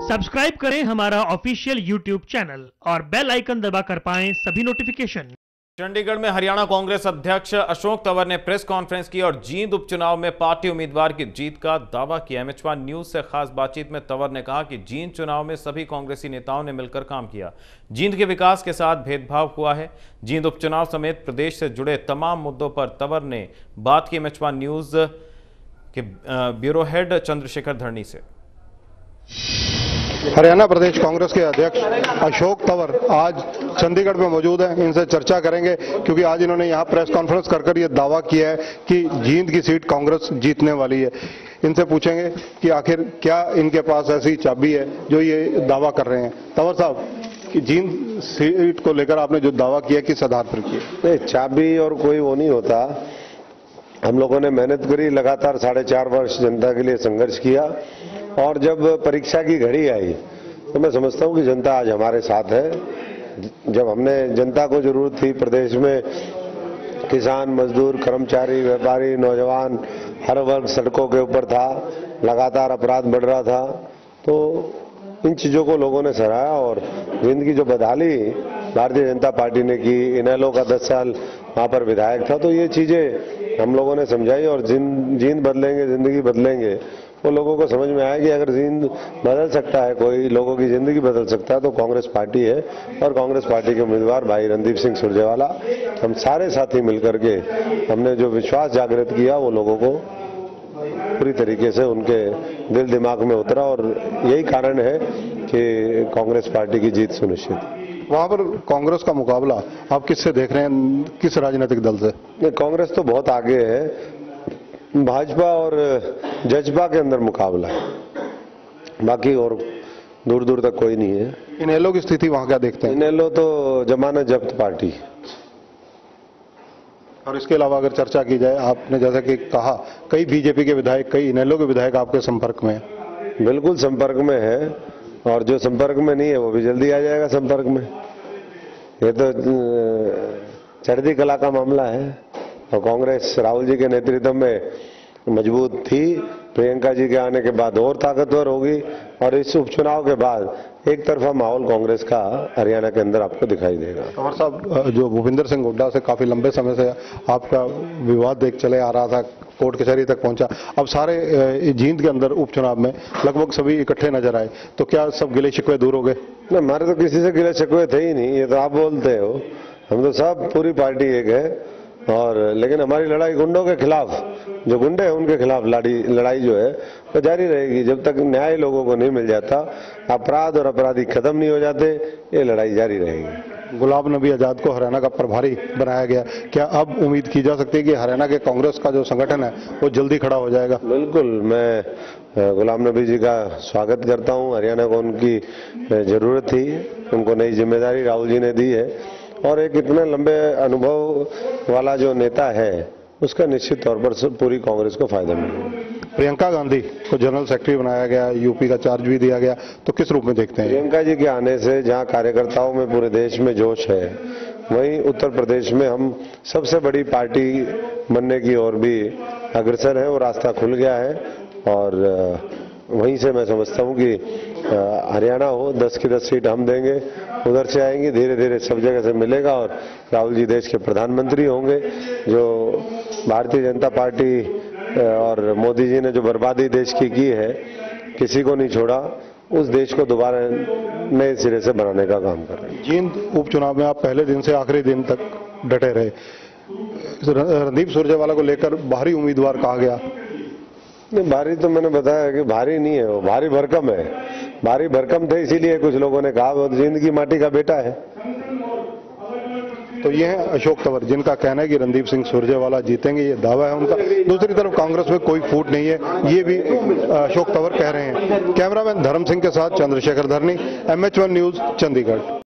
Subscribe करें हमारा official YouTube channel और बेल आइकन दबाकर पाएं सभी नोटिफिकेशन। चंडीगढ़ में हरियाणा कांग्रेस अध्यक्ष अशोक तंवर ने प्रेस कॉन्फ्रेंस की और जींद उपचुनाव में पार्टी उम्मीदवार की जीत का दावा किया। एमएच1 न्यूज से खास बातचीत में तंवर ने कहा कि जींद चुनाव में सभी कांग्रेसी नेताओं ने मिलकर काम किया। जींद के विकास के साथ भेदभाव हुआ है। जींद उपचुनाव समेत प्रदेश से जुड़े तमाम मुद्दों पर तंवर ने बात की। एमएच1 न्यूज के ब्यूरो हेड चंद्रशेखर धरनी से। हरियाणा प्रदेश कांग्रेस के अध्यक्ष अशोक तंवर आज चंडीगढ़ में मौजूद हैं। इनसे चर्चा करेंगे क्योंकि आज इन्होंने यहां प्रेस कॉन्फ्रेंस कर ये दावा किया है कि जींद की सीट कांग्रेस जीतने वाली है। इनसे पूछेंगे कि आखिर क्या इनके पास ऐसी चाबी है जो ये दावा कर रहे हैं। तंवर साहब, कि जींद सीट को लेकर आपने जो दावा किया किस आधार पर किया? नहीं, चाबी और कोई वो नहीं होता। हम लोगों ने मेहनत करी, लगातार 4.5 वर्ष जनता के लिए संघर्ष किया और जब परीक्षा की घड़ी आई तो मैं समझता हूं कि जनता आज हमारे साथ है। जब हमने जनता को जरूरत थी, प्रदेश में किसान, मजदूर, कर्मचारी, व्यापारी, नौजवान, हर वर्ग सड़कों के ऊपर था, लगातार अपराध बढ़ रहा था, तो इन चीजों को लोगों ने सराहा और जिंदगी जो बदहाली भारतीय जनता पार्टी ने की, इनेलो का 10 साल वहां पर विधायक था, तो ये चीजें हम लोगों ने समझाई और जींद बदलेंगे, जिंदगी बदलेंगे। वो लोगों को समझ में आया कि अगर जींद बदल सकता है, कोई लोगों की जिंदगी बदल सकता है, तो कांग्रेस पार्टी है। और कांग्रेस पार्टी के उम्मीदवार भाई रणदीप सिंह सुरजेवाला, हम सारे साथी मिलकर के हमने जो विश्वास जागृत किया वो लोगों को पूरी तरीके से उनके दिल दिमाग में उतरा और यही कारण है कि कांग्रेस पार्टी की जीत सुनिश्चित। वहां पर कांग्रेस का मुकाबला आप किससे देख रहे हैं, किस राजनीतिक दल से? कांग्रेस तो बहुत आगे है, भाजपा और जजपा के अंदर मुकाबला है, बाकी और दूर दूर तक कोई नहीं है। इनेलो की स्थिति वहां क्या देखते हैं? इनेलो तो जमानत जब्त पार्टी। और इसके अलावा अगर चर्चा की जाए, आपने जैसा कि कहा कई बीजेपी के विधायक, कई इनेलो के विधायक आपके संपर्क में हैं। बिल्कुल संपर्क में है और जो संपर्क में नहीं है वो भी जल्दी आ जाएगा संपर्क में। ये तो चढ़ती कला का मामला है और कांग्रेस राहुल जी के नेतृत्व में मजबूत थी, प्रियंका जी के आने के बाद और ताकतवर होगी और इस उपचुनाव के बाद एक तरफा माहौल कांग्रेस का हरियाणा के अंदर आपको दिखाई देगा। तंवर साहब, जो भूपिंदर सिंह हुड्डा से काफी लंबे समय से आपका विवाद देख चले आ रहा था, कोर्ट कचहरी तक पहुंचा, अब सारे जींद के अंदर उपचुनाव में लगभग सभी इकट्ठे नजर आए, तो क्या सब गिले शिकवे दूर हो गए? ना, हमारे तो किसी से गिले शिकवे थे ही नहीं, ये तो आप बोलते हो। हम तो सब पूरी पार्टी एक है और लेकिन हमारी लड़ाई गुंडों के खिलाफ, जो गुंडे हैं उनके खिलाफ लड़ाई जो है वो जारी रहेगी। जब तक न्याय लोगों को नहीं मिल जाता, अपराध और अपराधी खत्म नहीं हो जाते, ये लड़ाई जारी रहेगी। गुलाम नबी आजाद को हरियाणा का प्रभारी बनाया गया, क्या अब उम्मीद की जा सकती है कि हरियाणा के कांग्रेस का जो संगठन है वो जल्दी खड़ा हो जाएगा? बिल्कुल, मैं गुलाम नबी जी का स्वागत करता हूँ। हरियाणा को उनकी जरूरत थी, उनको नई जिम्मेदारी राहुल जी ने दी है और एक इतना लंबे अनुभव वाला जो नेता है उसका निश्चित तौर पर पूरी कांग्रेस को फायदा मिलेगा। प्रियंका गांधी को जनरल सेक्रेटरी बनाया गया, यूपी का चार्ज भी दिया गया, तो किस रूप में देखते हैं? प्रियंका जी के आने से जहां कार्यकर्ताओं में पूरे देश में जोश है, वहीं उत्तर प्रदेश में हम सबसे बड़ी पार्टी बनने की ओर भी अग्रसर है, वो रास्ता खुल गया है और वहीं से मैं समझता हूं कि हरियाणा हो 10 की 10 सीट हम देंगे, उधर से आएंगी, धीरे धीरे सब जगह से मिलेगा और राहुल जी देश के प्रधानमंत्री होंगे। जो भारतीय जनता पार्टी और मोदी जी ने जो बर्बादी देश की है, किसी को नहीं छोड़ा, उस देश को दोबारा नए सिरे से बनाने का काम कर रहे हैं। जींद उपचुनाव में आप पहले दिन से आखिरी दिन तक डटे रहे, रणदीप सुरजेवाला को लेकर बाहरी उम्मीदवार कहा गया। नहीं, भारी तो मैंने बताया कि भारी नहीं है, वो भारी भरकम है। भारी भरकम थे इसीलिए कुछ लोगों ने कहा वो जींद की माटी का बेटा है। तो ये है अशोक तंवर, जिनका कहना है कि रणदीप सिंह सुरजेवाला जीतेंगे, ये दावा है उनका। दूसरी तरफ कांग्रेस में कोई फूट नहीं है, ये भी अशोक तंवर कह रहे हैं। कैमरामैन धर्म सिंह के साथ चंद्रशेखर धरनी, एमएच1 न्यूज, चंडीगढ़।